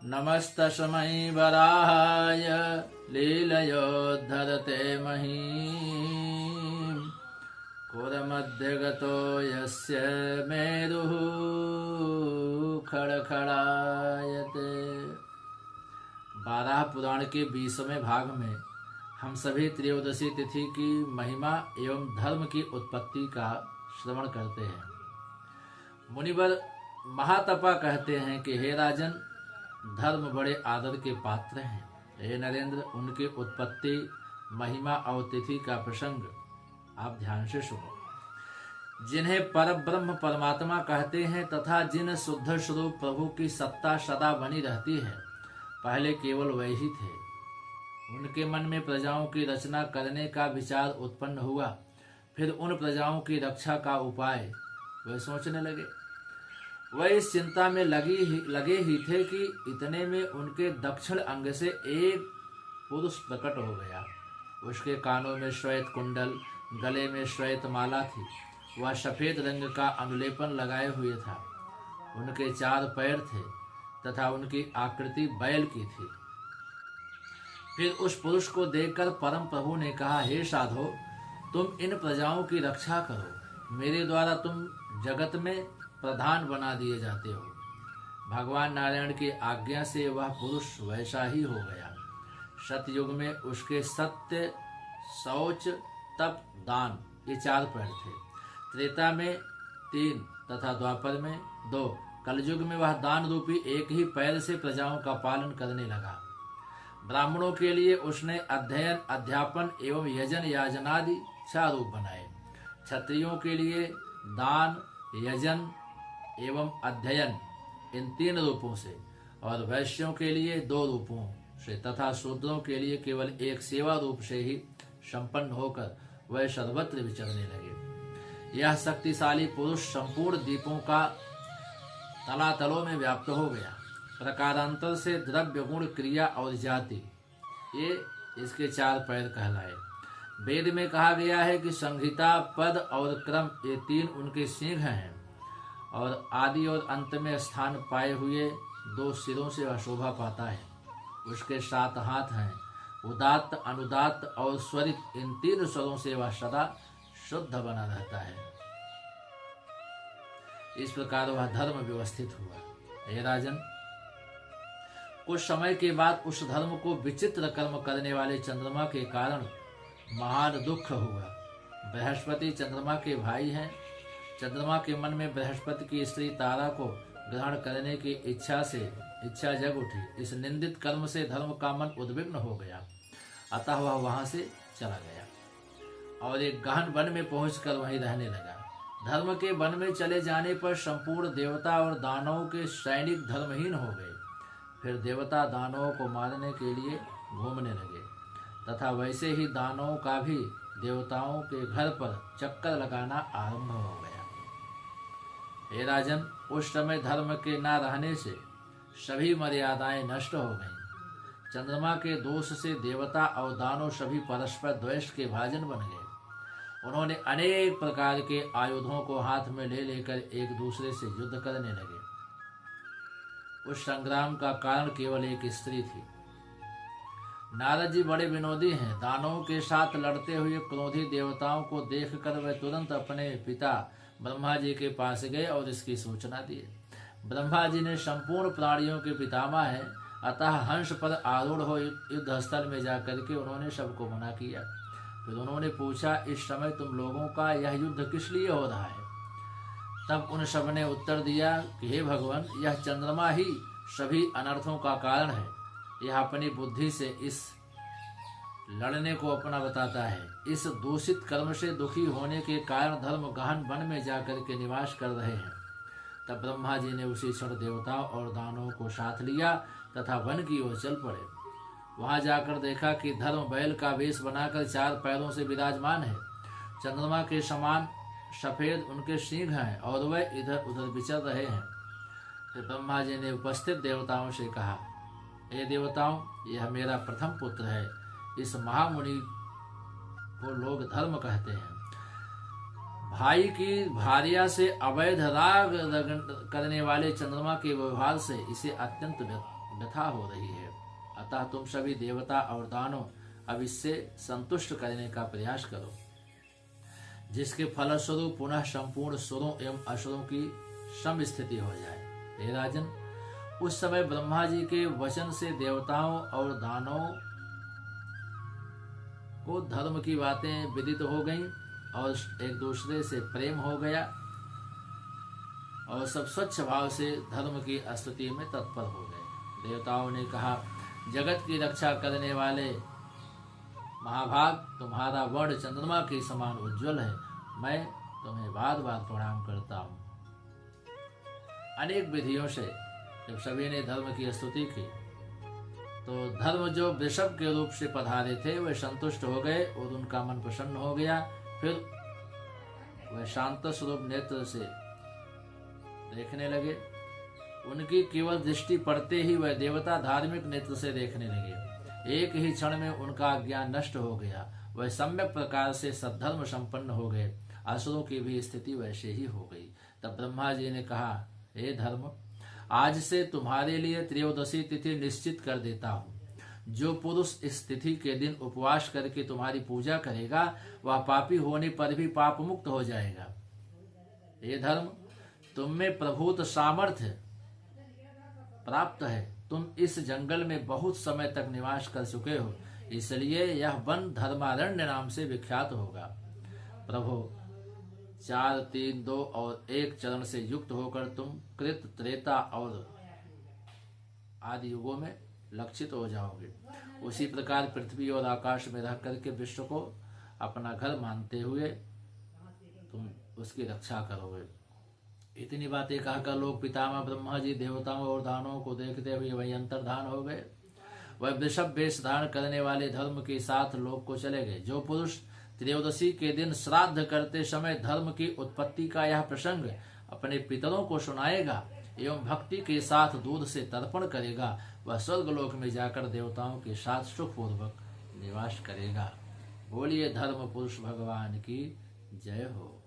नमस्तस्मै वराहाय लीलयोद्धरते महीम् कुरमध्यगतो यस्य मेरुः खड़खड़ायते। बारह पुराण के 20वें भाग में हम सभी त्रयोदशी तिथि की महिमा एवं धर्म की उत्पत्ति का श्रवण करते हैं। मुनिवर महातपा कहते हैं कि हे राजन, धर्म बड़े आदर के पात्र हैं। हे नरेंद्र, उनकी उत्पत्ति, महिमा और तिथि का प्रसंग आप ध्यान से सुनो। जिन्हें परब्रह्म परमात्मा कहते हैं तथा जिन शुद्ध स्वरूप प्रभु की सत्ता सदा बनी रहती है, पहले केवल वही ही थे। उनके मन में प्रजाओं की रचना करने का विचार उत्पन्न हुआ। फिर उन प्रजाओं की रक्षा का उपाय वे सोचने लगे। वह इस चिंता में लगे ही थे कि इतने में उनके दक्षिण अंग से एक पुरुष प्रकट हो गया। उसके कानों में श्वेत कुंडल, गले में श्वेत माला थी। वह सफेद रंग का अनुलेपन लगाए हुए था। उनके 4 पैर थे तथा उनकी आकृति बैल की थी। फिर उस पुरुष को देखकर परम प्रभु ने कहा, हे साधो, तुम इन प्रजाओं की रक्षा करो। मेरे द्वारा तुम जगत में प्रधान बना दिए जाते हो। भगवान नारायण की आज्ञा से वह पुरुष वैसा ही हो गया। सतयुग में उसके सत्य, शौच, तप, दान ये 4 पैर थे। त्रेता में 3 तथा द्वापर में 2। कलयुग में वह दान रूपी एक ही पैर से प्रजाओं का पालन करने लगा। ब्राह्मणों के लिए उसने अध्ययन, अध्यापन एवं यजन याजनादि 4 रूप बनाए। क्षत्रियों के लिए दान, यजन एवं अध्ययन इन 3 रूपों से, और वैश्यों के लिए 2 रूपों से तथा शूद्रों के लिए केवल एक सेवा रूप से ही संपन्न होकर वह सर्वत्र विचरने लगे। यह शक्तिशाली पुरुष संपूर्ण द्वीपों का तलातलों में व्याप्त हो गया। प्रकारांतर से द्रव्य, गुण, क्रिया और जाति ये इसके 4 पैर कहलाए। वेद में कहा गया है कि संहिता, पद और क्रम ये 3 उनके सिंह हैं, और आदि और अंत में स्थान पाए हुए 2 सिरों से वह शोभा पाता है। उसके 7 हाथ हैं। उदात्त, अनुदात्त और स्वरित इन 3 स्वरों से वह सदा शुद्ध बना रहता है। इस प्रकार वह धर्म व्यवस्थित हुआ। हे राजन, कुछ समय के बाद उस धर्म को विचित्र कर्म करने वाले चंद्रमा के कारण महान दुख हुआ। बृहस्पति चंद्रमा के भाई हैं। चंद्रमा के मन में बृहस्पति की स्त्री तारा को ग्रहण करने की इच्छा जग उठी। इस निंदित कर्म से धर्म का मन उद्विग्न हो गया। अतः वह वहां से चला गया और एक गहन वन में पहुंचकर वहीं रहने लगा। धर्म के वन में चले जाने पर संपूर्ण देवता और दानवों के सैनिक धर्महीन हो गए। फिर देवता दानवों को मारने के लिए घूमने लगे तथा वैसे ही दानवों का भी देवताओं के घर पर चक्कर लगाना आरंभ हो गया। हे राजन, उस समय धर्म के न रहने से सभी मर्यादाएं नष्ट हो गईं। चंद्रमा के दोष से देवता और दानव सभी परस्पर द्वेष के भाजन बन गए। उन्होंने अनेक प्रकार के आयुधों को हाथ में ले लेकर एक दूसरे से युद्ध करने लगे। उस संग्राम का कारण केवल एक स्त्री थी। नारद जी बड़े विनोदी हैं। दानवों के साथ लड़ते हुए क्रोधी देवताओं को देखकर वे तुरंत अपने पिता ब्रह्मा जी के पास गए और इसकी सूचना दिए। ब्रह्मा जी ने संपूर्ण प्राणियों के पितामह हैं, अतः हंस पर आरूढ़ हो युद्ध स्थल में जाकर के उन्होंने सबको मना किया। फिर उन्होंने पूछा, इस समय तुम लोगों का यह युद्ध किस लिए हो रहा है? तब उन सब ने उत्तर दिया कि हे भगवान, यह चंद्रमा ही सभी अनर्थों का कारण है। यह अपनी बुद्धि से इस लड़ने को अपना बताता है। इस दूषित कर्म से दुखी होने के कारण धर्म गहन वन में जाकर के निवास कर रहे हैं। तब ब्रह्मा जी ने उसी क्षण देवताओं और दानवों को साथ लिया तथा वन की ओर चल पड़े। वहां जाकर देखा कि धर्म बैल का वेश बनाकर 4 पैरों से विराजमान है। चंद्रमा के समान सफेद उनके सींग हैं और वह इधर उधर विचर रहे हैं। फिर ब्रह्मा जी ने उपस्थित देवताओं से कहा, हे देवताओं, यह मेरा प्रथम पुत्र है। इस महामुनि को लोग धर्म कहते हैं। भाई की भार्या से अवैध राग करने वाले चंद्रमा के व्यवहार से इसे अत्यंत व्यथा हो रही है। अतः तुम सभी देवता और दानव अब इससे संतुष्ट करने का प्रयास करो, जिसके फलस्वरूप पुनः संपूर्ण सुरों एवं असुरों की सम स्थिति हो जाए। हे राजन, उस समय ब्रह्मा जी के वचन से देवताओं और दानवों को धर्म की बातें विदित हो गईं और एक दूसरे से प्रेम हो गया और सब स्वच्छ भाव से धर्म की स्तुति में तत्पर हो गए। देवताओं ने कहा, जगत की रक्षा करने वाले महाभाग, तुम्हारा वर्ण चंद्रमा के समान उज्जवल है। मैं तुम्हें बार बार प्रणाम करता हूँ। अनेक विधियों से जब सभी ने धर्म की स्तुति की तो धर्म जो वृषभ के रूप से पधारे थे वे संतुष्ट हो गए और उनका मन प्रसन्न हो गया। फिर वह शांत स्वरूप नेत्र से देखने लगे। उनकी केवल दृष्टि पड़ते ही वह देवता धार्मिक नेत्र से देखने लगे। एक ही क्षण में उनका ज्ञान नष्ट हो गया। वह सम्यक प्रकार से सद्धर्म संपन्न हो गए। असुरों की भी स्थिति वैसे ही हो गई। तब ब्रह्मा जी ने कहा, हे धर्म, आज से तुम्हारे लिए त्रयोदशी तिथि निश्चित कर देता हूँ। जो पुरुष इस तिथि के दिन उपवास करके तुम्हारी पूजा करेगा वह पापी होने पर भी पाप मुक्त हो जाएगा। हे धर्म, तुम में प्रभुत सामर्थ्य प्राप्त है। तुम इस जंगल में बहुत समय तक निवास कर चुके हो, इसलिए यह वन धर्मारण्य नाम से विख्यात होगा। प्रभु, 4, 3, 2 और 1 चरण से युक्त होकर तुम कृत, त्रेता और आदि युगों में लक्षित हो जाओगे। उसी प्रकार पृथ्वी और आकाश में रह करके विश्व को अपना घर मानते हुए तुम उसकी रक्षा करोगे। इतनी बातें कहकर लोग पितामह ब्रह्मा जी देवताओं और दानवों को देखते हुए वही अंतर्धान हो गए। वह वृषभ वेश धारण करने वाले धर्म के साथ लोक को चले गए। जो पुरुष त्रयोदशी के दिन श्राद्ध करते समय धर्म की उत्पत्ति का यह प्रसंग अपने पितरों को सुनाएगा एवं भक्ति के साथ दूध से तर्पण करेगा, वह स्वर्गलोक में जाकर देवताओं के साथ सुखपूर्वक निवास करेगा। बोलिए धर्म पुरुष भगवान की जय हो।